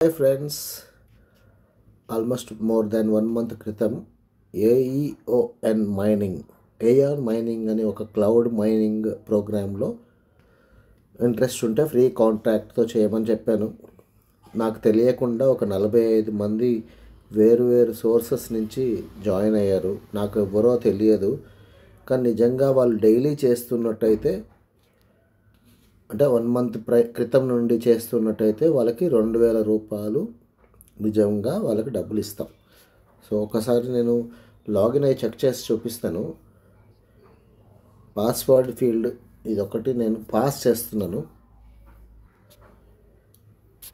Hi friends, almost more than 1 month క్రితం AEON mining అని ఒక క్లౌడ్ మైనింగ్ ప్రోగ్రాంలో ఇంట్రెస్ట్ ఉంటే ఫ్రీ కాంట్రాక్ట్తో చేయమని చెప్పాను. నాకు తెలియకుండా ఒక 45 మంది వేరు సోర్సెస్ నుంచి జాయిన్ అయ్యారు. నాకు ఎవరో తెలియదు, కానీ నిజంగా వాళ్ళు డైలీ చేస్తున్నట్టయితే, అంటే 1 మంత్ క్రితం నుండి చేస్తున్నట్టయితే వాళ్ళకి 2000 రూపాయలు నిజంగా వాళ్ళకి డబ్బులు ఇస్తాం. సో ఒకసారి నేను లాగిన్ అయ్యి చెక్ చేసి చూపిస్తాను. పాస్వర్డ్ ఫీల్డ్ ఇదొకటి నేను పాస్ చేస్తున్నాను.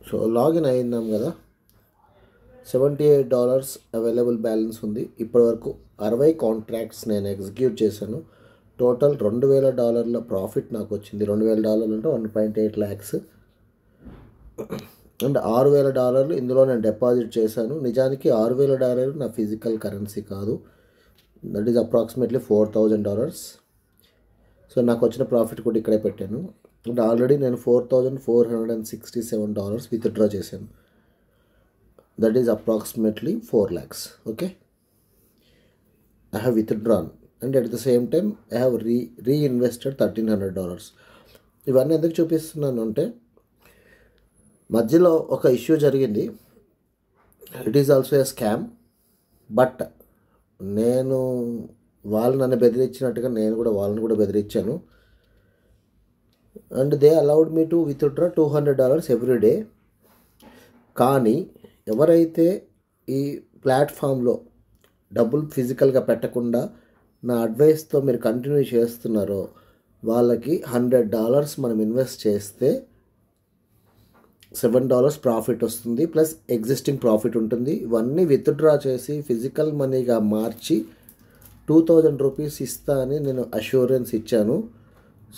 సో లాగిన్ అయినాం కదా, $78 అవైలబుల్ బ్యాలెన్స్ ఉంది. ఇప్పటివరకు 60 కాంట్రాక్ట్స్ నేను ఎగ్జిక్యూట్ చేశాను. టోటల్ $2000 ప్రాఫిట్ నాకు వచ్చింది. $2000 అంటే 1.8 lakhs. అండ్ $6000 ఇందులో నేను డిపాజిట్ చేశాను. నిజానికి $6000 నా ఫిజికల్ కరెన్సీ కాదు, దట్ ఈజ్ అప్రాక్సిమేట్లీ $4000. సో నాకు వచ్చిన ప్రాఫిట్ కూడా ఇక్కడే పెట్టాను. అండ్ ఆల్రెడీ నేను $4467 విత్డ్రా చేశాను, that is approximately 4 lakhs. Okay, I have withdrawn and at the same time I have reinvested $1300. ఇవన్నీ ఎందుకు చూపిస్తున్నాను అంటే, మధ్యలో ఒక ఇష్యూ జరిగింది. It is also a scam. But నేను వాళ్ళు నన్ను బెదిరించినట్టుగా నేను కూడా వాళ్ళని కూడా బెదిరించాను. And they allowed me to withdraw $200 every day. కానీ ఎవరైతే ఈ ప్లాట్ఫామ్లో డబ్బులు ఫిజికల్గా పెట్టకుండా నా అడ్వైస్తో మీరు కంటిన్యూ చేస్తున్నారో వాళ్ళకి $100 మనం ఇన్వెస్ట్ చేస్తే $7 ప్రాఫిట్ వస్తుంది, ప్లస్ ఎగ్జిస్టింగ్ ప్రాఫిట్ ఉంటుంది. ఇవన్నీ విత్డ్రా చేసి ఫిజికల్ మనీగా మార్చి 2000 రూపీస్ ఇస్తా అని నేను అష్యూరెన్స్ ఇచ్చాను.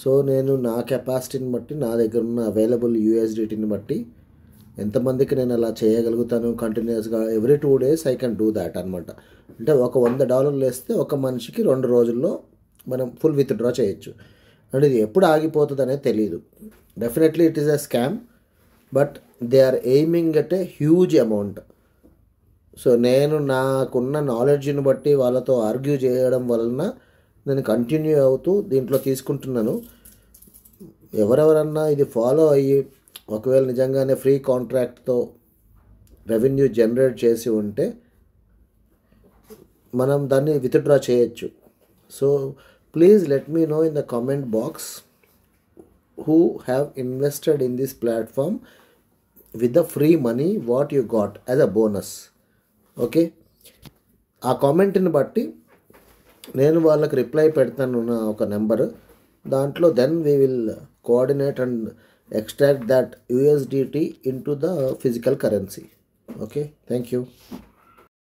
సో నేను నా కెపాసిటీని బట్టి, నా దగ్గర ఉన్న అవైలబుల్ USDTని బట్టి ఎంతమందికి నేను అలా చేయగలుగుతాను కంటిన్యూస్గా every 2 days I can do that అనమాట. అంటే ఒక $100 వేస్తే ఒక మనిషికి 2 రోజుల్లో మనం ఫుల్ విత్డ్రా చేయొచ్చు. అండ్ ఇది ఎప్పుడు ఆగిపోతుంది అనేది తెలియదు. Definitely it is a scam, but they are aiming at a huge amount. So నేను నాకున్న నాలెడ్జ్ని బట్టి వాళ్ళతో ఆర్గ్యూ చేయడం వలన నేను కంటిన్యూ అవుతూ దీంట్లో తీసుకుంటున్నాను. ఎవరెవరన్నా ఇది ఫాలో అయ్యి ఒకవేళ నిజంగానే ఫ్రీ కాంట్రాక్ట్తో రెవెన్యూ జనరేట్ చేసి ఉంటే మనం దాన్ని విత్డ్రా చేయొచ్చు. So please let me know in the comment box who have invested in this platform with the free money what you got as a bonus. Okay, ఆ కామెంట్ని బట్టి నేను వాళ్ళకి రిప్లై పెడతాను నా ఒక నెంబర్. దాంట్లో then we will coordinate and extract that USDT into the physical currency. Okay, thank you.